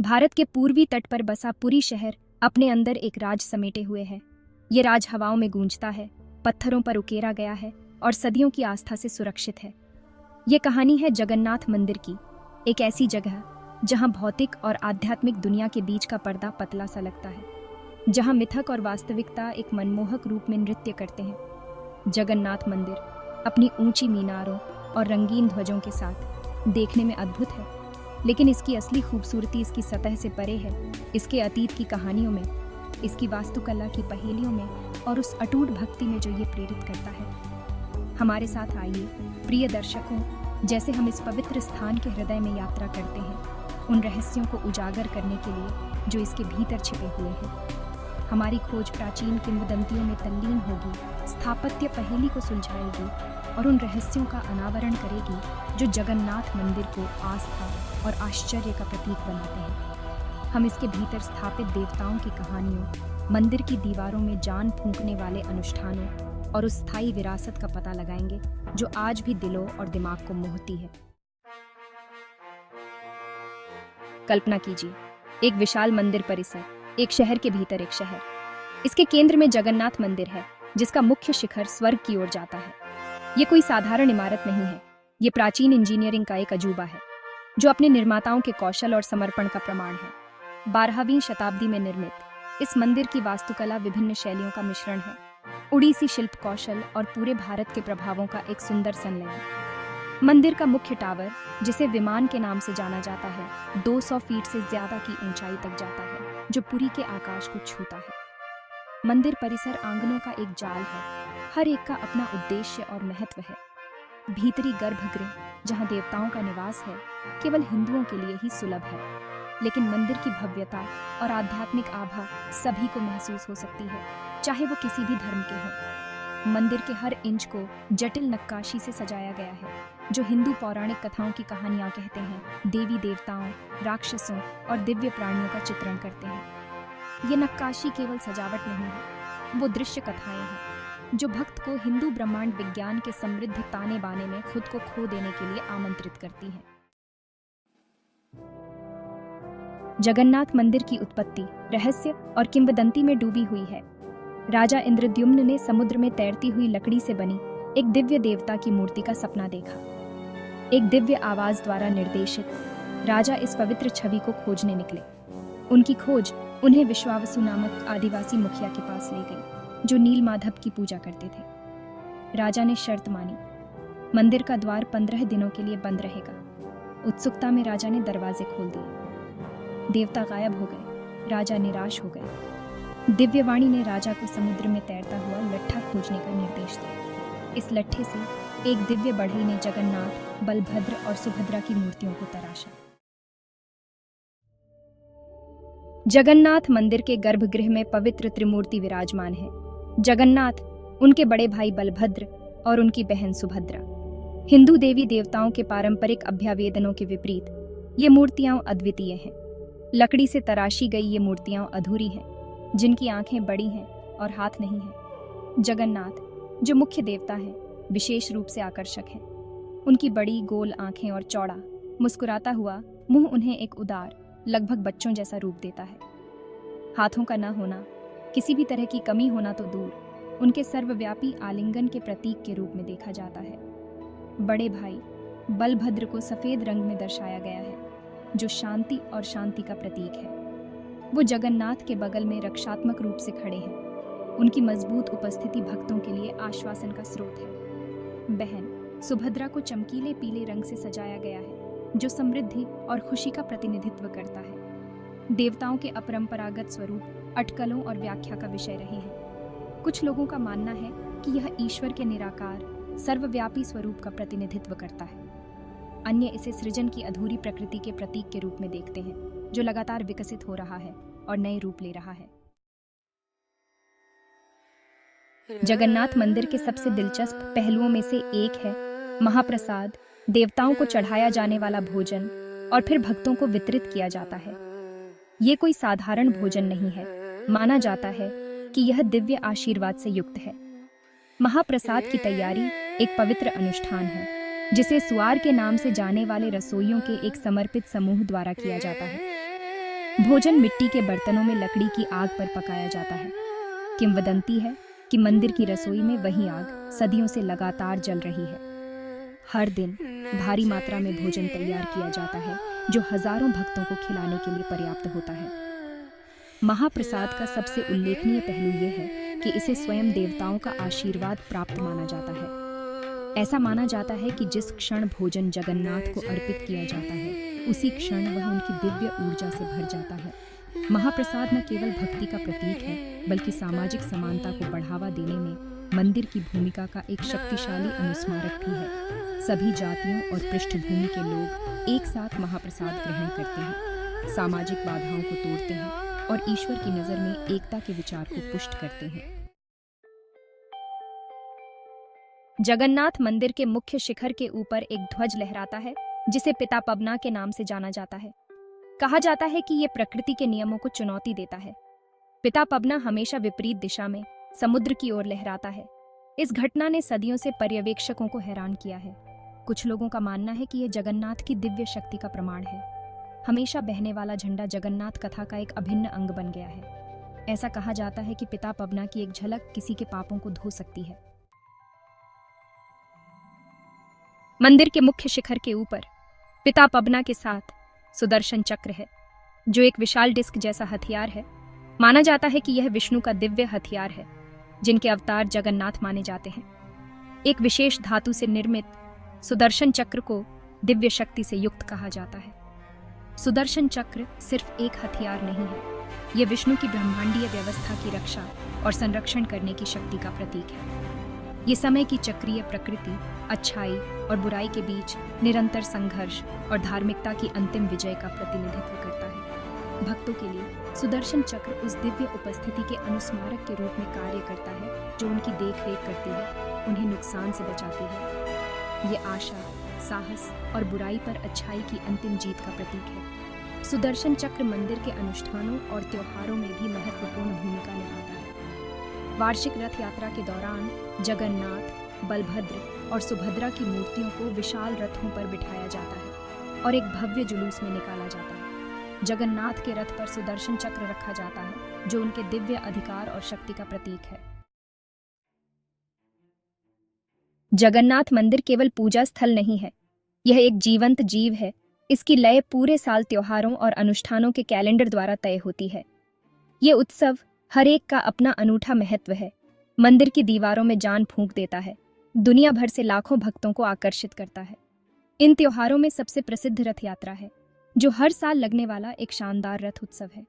भारत के पूर्वी तट पर बसा पुरी शहर अपने अंदर एक राज समेटे हुए है। ये राज हवाओं में गूंजता है, पत्थरों पर उकेरा गया है और सदियों की आस्था से सुरक्षित है। ये कहानी है जगन्नाथ मंदिर की, एक ऐसी जगह जहां भौतिक और आध्यात्मिक दुनिया के बीच का पर्दा पतला सा लगता है, जहां मिथक और वास्तविकता एक मनमोहक रूप में नृत्य करते हैं। जगन्नाथ मंदिर अपनी ऊंची मीनारों और रंगीन ध्वजों के साथ देखने में अद्भुत है, लेकिन इसकी असली खूबसूरती इसकी सतह से परे है, इसके अतीत की कहानियों में, इसकी वास्तुकला की पहेलियों में और उस अटूट भक्ति में जो ये प्रेरित करता है। हमारे साथ आइए प्रिय दर्शकों, जैसे हम इस पवित्र स्थान के हृदय में यात्रा करते हैं, उन रहस्यों को उजागर करने के लिए जो इसके भीतर छिपे हुए हैं। हमारी खोज प्राचीन किंवदंतियों में तल्लीन होगी, स्थापत्य पहेली को सुलझाएगी और उन रहस्यों का अनावरण करेगी जो जगन्नाथ मंदिर को आस्था और आश्चर्य का प्रतीक बनाते हैं। हम इसके भीतर स्थापित देवताओं की कहानियों, मंदिर की दीवारों में जान फूंकने वाले अनुष्ठानों और उस स्थायी विरासत का पता लगाएंगे जो आज भी दिलों और दिमाग को मोहती है। कल्पना कीजिए, एक विशाल मंदिर परिसर, एक शहर के भीतर एक शहर। इसके केंद्र में जगन्नाथ मंदिर है, जिसका मुख्य शिखर स्वर्ग की ओर जाता है। ये कोई साधारण इमारत नहीं है, ये प्राचीन इंजीनियरिंग का एक अजूबा है जो अपने निर्माताओं के कौशल और समर्पण का प्रमाण है। 12वीं शताब्दी में निर्मित इस मंदिर की वास्तुकला विभिन्न शैलियों का मिश्रण है, उड़ीसी शिल्प कौशल और पूरे भारत के प्रभावों का एक सुंदर संलयन। मंदिर का मुख्य टावर, जिसे विमान के नाम से जाना जाता है, 200 फीट से ज्यादा की ऊंचाई तक जाता है, जो पुरी के आकाश को छूता है। मंदिर परिसर आंगनों का एक जाल है, हर एक का अपना उद्देश्य और महत्व है। भीतरी गर्भगृह, जहां देवताओं का निवास है, केवल हिंदुओं के लिए ही सुलभ है, लेकिन मंदिर की भव्यता और आध्यात्मिक आभा सभी को महसूस हो सकती है, चाहे वो किसी भी धर्म के हों। मंदिर के हर इंच को जटिल नक्काशी से सजाया गया है, जो हिंदू पौराणिक कथाओं की कहानियां कहते हैं, देवी देवताओं, राक्षसों और दिव्य प्राणियों का चित्रण करते हैं। ये नक्काशी केवल सजावट नहीं है, वो दृश्य कथाएं हैं जो भक्त को हिंदू ब्रह्मांड विज्ञान के समृद्ध ताने बाने में खुद को खो देने के लिए आमंत्रित करती हैं। जगन्नाथ मंदिर की उत्पत्ति रहस्य और किंवदंती में डूबी हुई है। राजा इंद्रद्युम्न ने समुद्र में तैरती हुई लकड़ी से बनी एक दिव्य देवता की मूर्ति का सपना देखा। एक दिव्य आवाज द्वारा निर्देशित राजा इस पवित्र छवि को खोजने निकले। उनकी खोज उन्हें विश्वावसु नामक आदिवासी मुखिया के पास ले गई, जो नील माधव की पूजा करते थे। राजा ने शर्त मानी, मंदिर का द्वार 15 दिनों के लिए बंद रहेगा। उत्सुकता में राजा ने दरवाजे खोल दिए। देवता गायब हो गए, राजा निराश हो गए। दिव्यवाणी ने राजा को समुद्र में तैरता हुआ लट्ठा खोजने का निर्देश दिया। इस लट्ठे से एक दिव्य बढ़ई ने जगन्नाथ, बलभद्र और सुभद्रा की मूर्तियों को तराशा। जगन्नाथ मंदिर के गर्भगृह में पवित्र त्रिमूर्ति विराजमान है। जगन्नाथ, उनके बड़े भाई बलभद्र और उनकी बहन सुभद्रा। हिंदू देवी देवताओं के पारंपरिक अभ्यावेदनों के विपरीत ये मूर्तियां अद्वितीय हैं। लकड़ी से तराशी गई ये मूर्तियां अधूरी हैं, जिनकी आंखें बड़ी हैं और हाथ नहीं हैं। जगन्नाथ, जो मुख्य देवता हैं, विशेष रूप से आकर्षक हैं। उनकी बड़ी गोल आंखें और चौड़ा मुस्कुराता हुआ मुंह उन्हें एक उदार, लगभग बच्चों जैसा रूप देता है। हाथों का न होना, किसी भी तरह की कमी होना तो दूर, उनके सर्वव्यापी आलिंगन के प्रतीक के रूप में देखा जाता है। बड़े भाई बलभद्र को सफेद रंग में दर्शाया गया है, जो शांति और शांति का प्रतीक है। वो जगन्नाथ के बगल में रक्षात्मक रूप से खड़े हैं। उनकी मजबूत उपस्थिति भक्तों के लिए आश्वासन का स्रोत है। बहन सुभद्रा को चमकीले पीले रंग से सजाया गया है, जो समृद्धि और खुशी का प्रतिनिधित्व करता है। देवताओं के अपरंपरागत स्वरूप अटकलों और व्याख्या का विषय रहे हैं। कुछ लोगों का मानना है कि यह ईश्वर के निराकार, सर्वव्यापी स्वरूप का प्रतिनिधित्व करता है। अन्य इसे सृजन की अधूरी प्रकृति के प्रतीक के रूप में देखते हैं, जो लगातार विकसित हो रहा है और नए रूप ले रहा है। जगन्नाथ मंदिर के सबसे दिलचस्प पहलुओं में से एक है महाप्रसाद, देवताओं को चढ़ाया जाने वाला भोजन और फिर भक्तों को वितरित किया जाता है। ये कोई साधारण भोजन नहीं है, माना जाता है कि यह दिव्य आशीर्वाद से युक्त है। महाप्रसाद की तैयारी एक पवित्र अनुष्ठान है, जिसे 'सुआर' के नाम से जाने वाले रसोइयों के एक समर्पित समूह द्वारा किया जाता है। भोजन मिट्टी के बर्तनों में लकड़ी की आग पर पकाया जाता है। किंवदंती है कि मंदिर की रसोई में वही आग सदियों से लगातार जल रही है। हर दिन भारी मात्रा में भोजन तैयार किया जाता है, जो हजारों भक्तों को खिलाने के लिए पर्याप्त होता है। महाप्रसाद का सबसे उल्लेखनीय पहलू यह है कि इसे स्वयं देवताओं का आशीर्वाद प्राप्त माना जाता है। ऐसा माना जाता है कि जिस क्षण भोजन जगन्नाथ को अर्पित किया जाता है, उसी क्षण वह उनकी दिव्य ऊर्जा से भर जाता है। महाप्रसाद न केवल भक्ति का प्रतीक है, बल्कि सामाजिक समानता को बढ़ावा देने में मंदिर की भूमिका का एक शक्तिशाली अनुस्मारक भी है। सभी जातियों और पृष्ठभूमि के लोग एक साथ महाप्रसाद ग्रहण करते हैं, सामाजिक बाधाओं को तोड़ते हैं और ईश्वर की नज़र में एकता के विचार को पुष्ट करते हैं। जगन्नाथ मंदिर के मुख्य शिखर के ऊपर एक ध्वज लहराता है, जिसे पिता पबना के नाम से जाना जाता है। कहा जाता है कि यह प्रकृति के नियमों को चुनौती देता है। पिता पबना हमेशा विपरीत दिशा में समुद्र की ओर लहराता है। इस घटना ने सदियों से पर्यवेक्षकों को हैरान किया है। कुछ लोगों का मानना है कि यह जगन्नाथ की दिव्य शक्ति का प्रमाण है। हमेशा बहने वाला झंडा जगन्नाथ कथा का एक अभिन्न अंग बन गया है। ऐसा कहा जाता है कि पिता पबना की एक झलक किसी के पापों को धो सकती है। मंदिर के मुख्य शिखर के ऊपर पिता पबना के साथ सुदर्शन चक्र है, जो एक विशाल डिस्क जैसा हथियार है। माना जाता है कि यह विष्णु का दिव्य हथियार है, जिनके अवतार जगन्नाथ माने जाते हैं। एक विशेष धातु से निर्मित सुदर्शन चक्र को दिव्य शक्ति से युक्त कहा जाता है। सुदर्शन चक्र सिर्फ एक हथियार नहीं है, यह विष्णु की ब्रह्मांडीय व्यवस्था की रक्षा और संरक्षण करने की शक्ति का प्रतीक है। ये समय की चक्रीय प्रकृति, अच्छाई और बुराई के बीच निरंतर संघर्ष और धार्मिकता की अंतिम विजय का प्रतिनिधित्व करता है। भक्तों के लिए सुदर्शन चक्र उस दिव्य उपस्थिति के अनुस्मारक के रूप में कार्य करता है, जो उनकी देखरेख करती है, उन्हें नुकसान से बचाती है। ये आशा, साहस और बुराई पर अच्छाई की अंतिम जीत का प्रतीक है। सुदर्शन चक्र मंदिर के अनुष्ठानों और त्योहारों में भी महत्वपूर्ण भूमिका निभाता है। वार्षिक रथ यात्रा के दौरान जगन्नाथ, बलभद्र और सुभद्रा की मूर्तियों को विशाल रथों पर बिठाया जाता है और एक भव्य जुलूस में निकाला जाता है। जगन्नाथ के रथ पर सुदर्शन चक्र रखा जाता है, जो उनके दिव्य अधिकार और शक्ति का प्रतीक है। जगन्नाथ मंदिर केवल पूजा स्थल नहीं है, यह एक जीवंत जीव है। इसकी लय पूरे साल त्योहारों और अनुष्ठानों के कैलेंडर द्वारा तय होती है। ये उत्सव हर एक का अपना अनूठा महत्व है। मंदिर की दीवारों में जान फूंक देता है, दुनिया भर से लाखों भक्तों को आकर्षित करता है। इन त्योहारों में सबसे प्रसिद्ध रथ यात्रा है, जो हर साल लगने वाला एक शानदार रथ उत्सव है।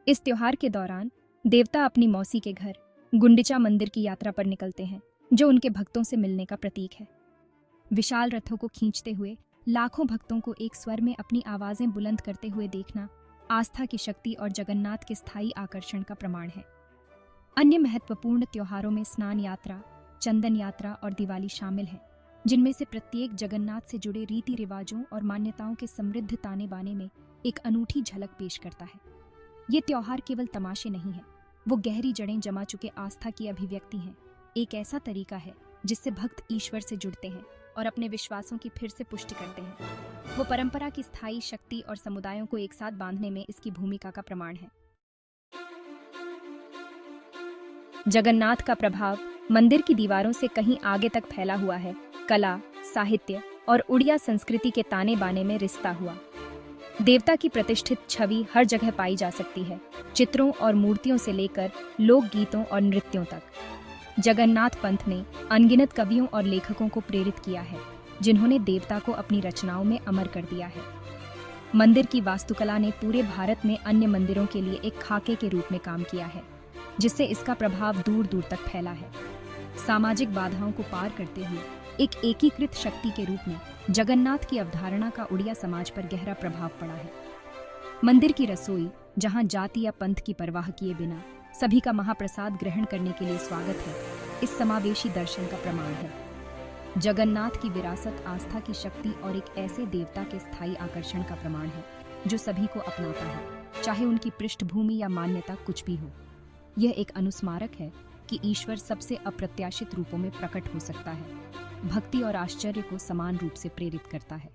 इस त्योहार के दौरान देवता अपनी मौसी के घर गुंडिचा मंदिर की यात्रा पर निकलते हैं, जो उनके भक्तों से मिलने का प्रतीक है। विशाल रथों को खींचते हुए लाखों भक्तों को एक स्वर में अपनी आवाजें बुलंद करते हुए देखना आस्था की शक्ति और जगन्नाथ के स्थायी आकर्षण का प्रमाण है। अन्य महत्वपूर्ण त्योहारों में स्नान यात्रा, चंदन यात्रा और दिवाली शामिल हैं, जिनमें से प्रत्येक जगन्नाथ से जुड़े रीति रिवाजों और मान्यताओं के समृद्ध ताने बाने में एक अनूठी झलक पेश करता है। ये त्योहार केवल तमाशे नहीं है, वो गहरी जड़ें जमा चुके आस्था की अभिव्यक्ति हैं। एक ऐसा तरीका है जिससे भक्त ईश्वर से जुड़ते हैं और अपने विश्वासों की फिर से पुष्टि करते हैं। वो परंपरा की स्थायी शक्ति और समुदायों को एक साथ बांधने में इसकी भूमिका का प्रमाण है। जगन्नाथ का प्रभाव मंदिर की दीवारों से कहीं आगे तक फैला हुआ है। कला, साहित्य और उड़िया संस्कृति के ताने बाने में रिश्ता हुआ। देवता की प्रतिष्ठित छवि हर जगह पाई जा सकती है, चित्रों और मूर्तियों से लेकर लोकगीतों और नृत्यों तक। जगन्नाथ पंथ ने अनगिनत कवियों और लेखकों को प्रेरित किया है, जिन्होंने देवता को अपनी रचनाओं में अमर कर दिया है। मंदिर की वास्तुकला ने पूरे भारत में अन्य मंदिरों के लिए एक खाके के रूप में काम किया है, जिससे इसका प्रभाव दूर दूर तक फैला है। सामाजिक बाधाओं को पार करते हुए एक एकीकृत शक्ति के रूप में जगन्नाथ की अवधारणा का उड़िया समाज पर गहरा प्रभाव पड़ा है। मंदिर की रसोई, जहां जाति या पंथ की परवाह किए बिना सभी का महाप्रसाद ग्रहण करने के लिए स्वागत है, इस समावेशी दर्शन का प्रमाण है। जगन्नाथ की विरासत आस्था की शक्ति और एक ऐसे देवता के स्थायी आकर्षण का प्रमाण है, जो सभी को अपनाता है, चाहे उनकी पृष्ठभूमि या मान्यता कुछ भी हो। यह एक अनुस्मारक है कि ईश्वर सबसे अप्रत्याशित रूपों में प्रकट हो सकता है, भक्ति और आश्चर्य को समान रूप से प्रेरित करता है।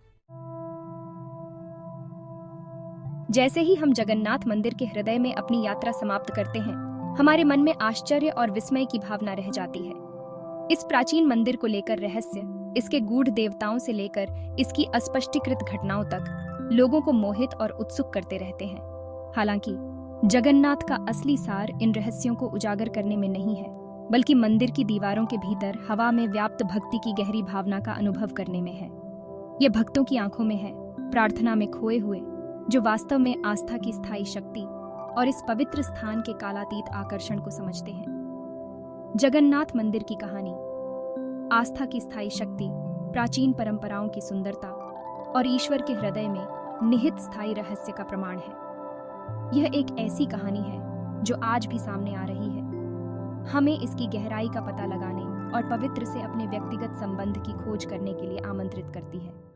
जैसे ही हम जगन्नाथ मंदिर के हृदय में अपनी यात्रा समाप्त करते हैं, हमारे मन में आश्चर्य और विस्मय की भावना रह जाती है। इस प्राचीन मंदिर को लेकर रहस्य, इसके गूढ़ देवताओं से लेकर इसकी अस्पष्टीकृत घटनाओं तक लोगों को मोहित और उत्सुक करते रहते हैं। हालांकि जगन्नाथ का असली सार इन रहस्यों को उजागर करने में नहीं है, बल्कि मंदिर की दीवारों के भीतर हवा में व्याप्त भक्ति की गहरी भावना का अनुभव करने में है। यह भक्तों की आंखों में है, प्रार्थना में खोए हुए, जो वास्तव में आस्था की स्थायी शक्ति और इस पवित्र स्थान के कालातीत आकर्षण को समझते हैं। जगन्नाथ मंदिर की कहानी आस्था की स्थायी शक्ति, प्राचीन परंपराओं की सुंदरता और ईश्वर के हृदय में निहित स्थायी रहस्य का प्रमाण है। यह एक ऐसी कहानी है जो आज भी सामने आ रही है, हमें इसकी गहराई का पता लगाने और पवित्र से अपने व्यक्तिगत संबंध की खोज करने के लिए आमंत्रित करती है।